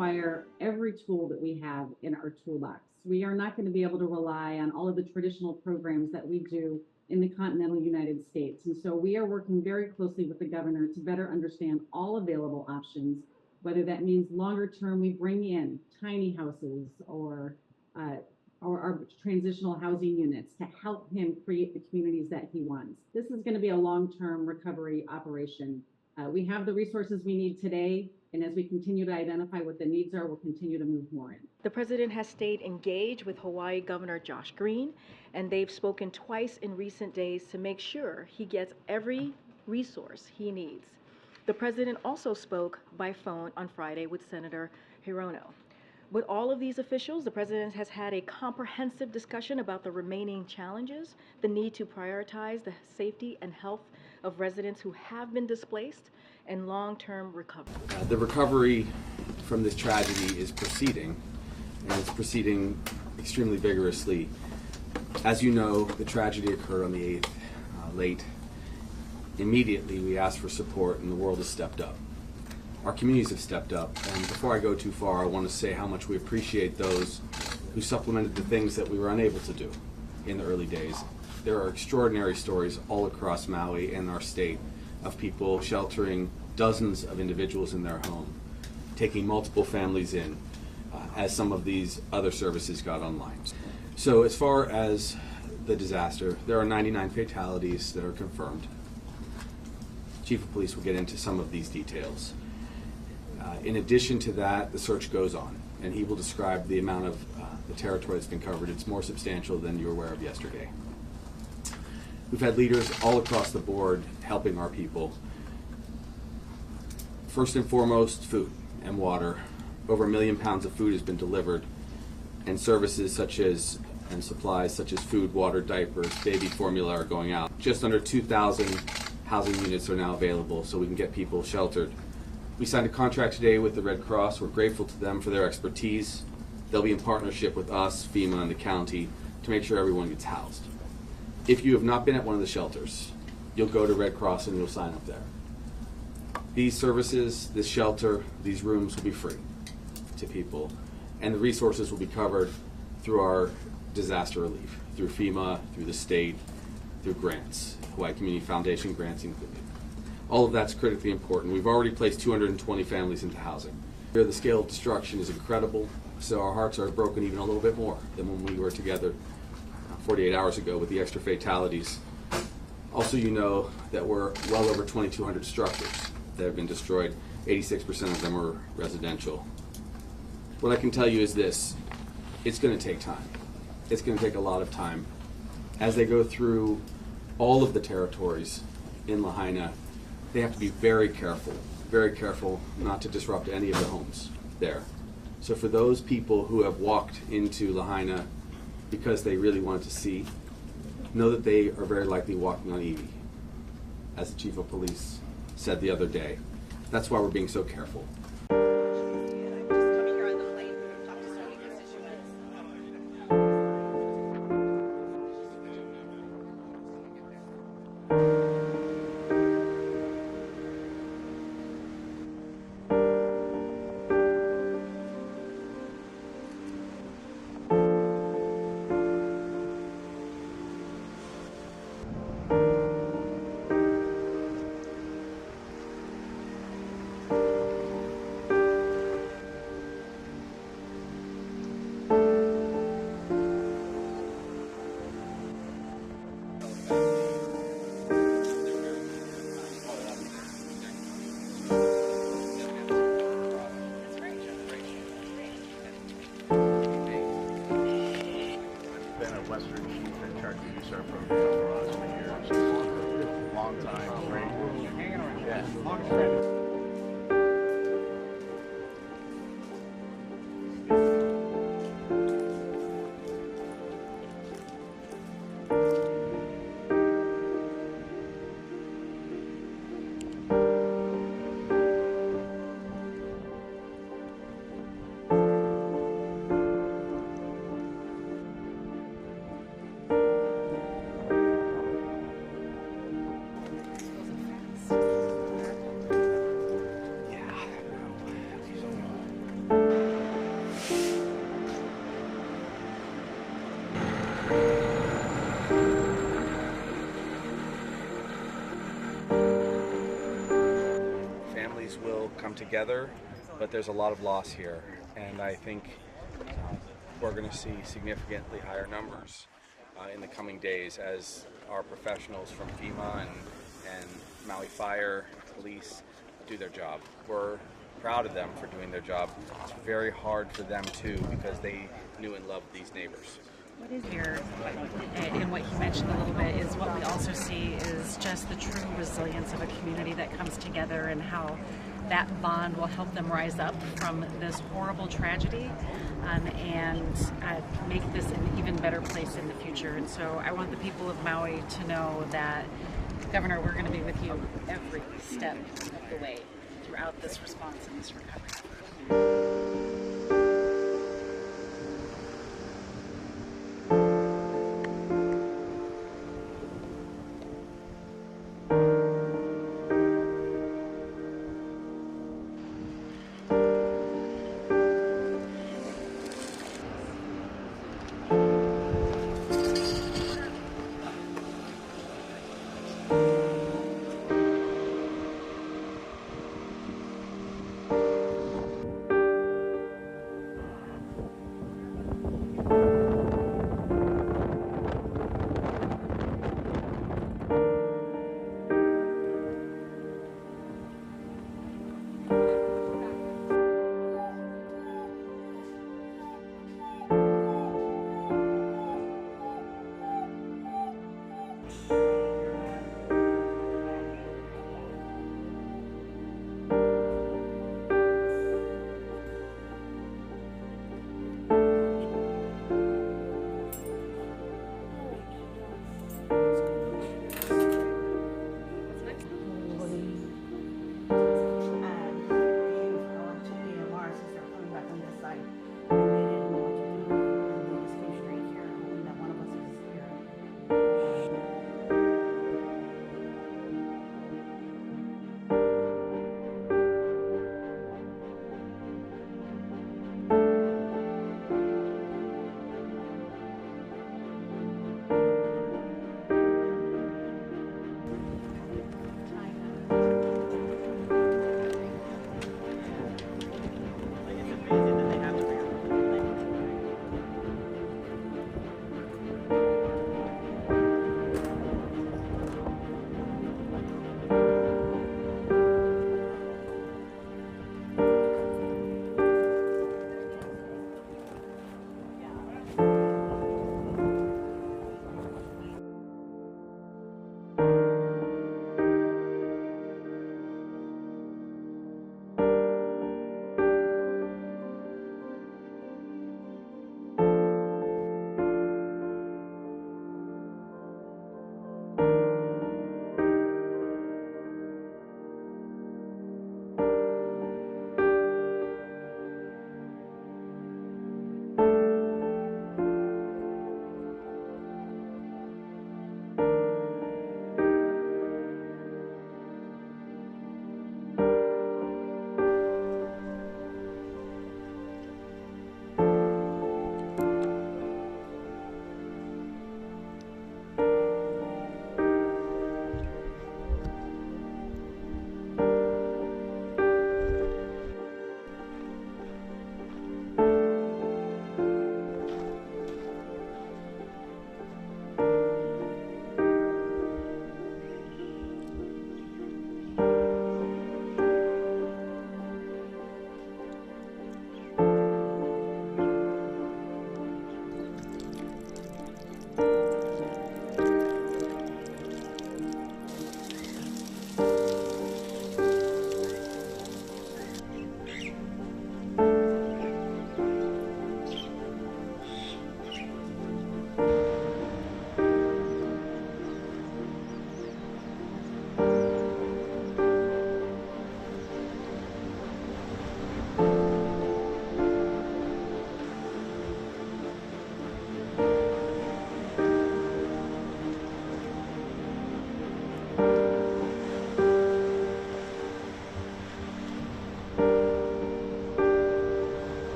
require every tool that we have in our toolbox. We are not going to be able to rely on all of the traditional programs that we do in the continental United States. And so we are working very closely with the governor to better understand all available options, whether that means longer term, we bring in tiny houses uh, or our transitional housing units to help him create the communities that he wants. This is going to be a long-term recovery operation. We have the resources we need today, and as we continue to identify what the needs are, we'll continue to move more in. The president has stayed engaged with Hawaii Governor Josh Green, and they've spoken twice in recent days to make sure he gets every resource he needs. The president also spoke by phone on Friday with Senator Hirono. With all of these officials, the president has had a comprehensive discussion about the remaining challenges, the need to prioritize the safety and health of residents who have been displaced, and long-term recovery. The recovery from this tragedy is proceeding, and it's proceeding extremely vigorously. As you know, the tragedy occurred on the 8th, late. Immediately, we asked for support, and the world has stepped up. Our communities have stepped up, and before I go too far, I want to say how much we appreciate those who supplemented the things that we were unable to do in the early days. There are extraordinary stories all across Maui and our state of people sheltering dozens of individuals in their home, taking multiple families in as some of these other services got online. So as far as the disaster, there are 99 fatalities that are confirmed. Chief of Police will get into some of these details. In addition to that, the search goes on, and he will describe the amount of the territory that's been covered. It's more substantial than you were aware of yesterday. We've had leaders all across the board helping our people. First and foremost, food and water. Over 1 million pounds of food has been delivered, and services and supplies such as food, water, diapers, baby formula are going out. Just under 2,000 housing units are now available so we can get people sheltered. We signed a contract today with the Red Cross. We're grateful to them for their expertise. They'll be in partnership with us, FEMA, and the county to make sure everyone gets housed. If you have not been at one of the shelters, you'll go to Red Cross and you'll sign up there. These services, this shelter, these rooms will be free to people, and the resources will be covered through our disaster relief, through FEMA, through the state, through grants, Hawaii Community Foundation grants included. All of that's critically important. We've already placed 220 families into housing. Here, the scale of destruction is incredible, so our hearts are broken even a little bit more than when we were together 48 hours ago with the extra fatalities. Also, you know that we're well over 2,200 structures that have been destroyed. 86% of them are residential. What I can tell you is this: it's going to take time. It's going to take a lot of time. As they go through all of the territories in Lahaina, they have to be very careful not to disrupt any of the homes there. So for those people who have walked into Lahaina because they really wanted to see, know that they are very likely walking on Evie, as the Chief of Police said the other day. That's why we're being so careful. Western chief and chart producer from for years. Long time, great. Yeah. come together, but there's a lot of loss here, and I think we're going to see significantly higher numbers in the coming days as our professionals from FEMA and Maui Fire, police do their job. We're proud of them for doing their job. It's very hard for them too because they knew and loved these neighbors. What is here, and what he mentioned a little bit, is what we also see is just the true resilience of a community that comes together and how that bond will help them rise up from this horrible tragedy and make this an even better place in the future. And so I want the people of Maui to know that, Governor, we're going to be with you every step of the way throughout this response and this recovery.